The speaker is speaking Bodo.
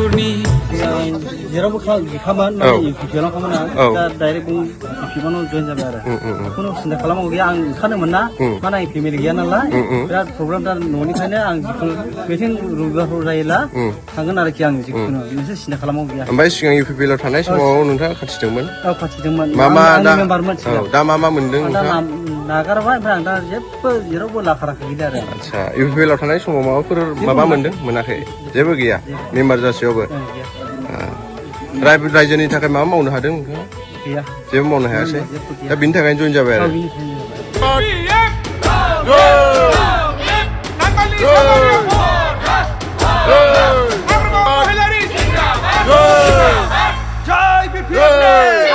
मुसुरनि जेरावबो खामानि माने इउपिपिएलाव खामानि दा डाइरेक्ट इउपिपिएलाव जइन जाबाय आरो खुनु सिन्था खालामनांगौ गैया आं ओंखारनोमोन ना माने आं फेमिलि गैया नालाय बिराद प्रब्लेम दा न'निफ्रायनो आं जिखुनु मिथिं रबिबारफोर जायोब्ला थांगोन आरोखि आं जिखुनु मोनसे सिन्था खालामनांगौ गैया ओमफ्राय सिगां इउपिपिएलाव थानाय समाव नोंथाङा खाथिदोंमोन खाथिदोंमोन मा मा दा दा मा मोनदों नोंथाङा नागारबाय ओमफ्राय आं दा जेबो जेरावबो लाखाराखै गैला आरो आदसा इउपिपिएलाव थानाय समाव माबाफोर माबा मोनदों मोनाखै जेबो गैया मेम्बार जासेयावबो रायजोनि थाखाय मा मावनो हादों नोंथाङा गैया जेबो मावनो हायासै दा बिनि थाखायनो जइन जाबाय आरो जय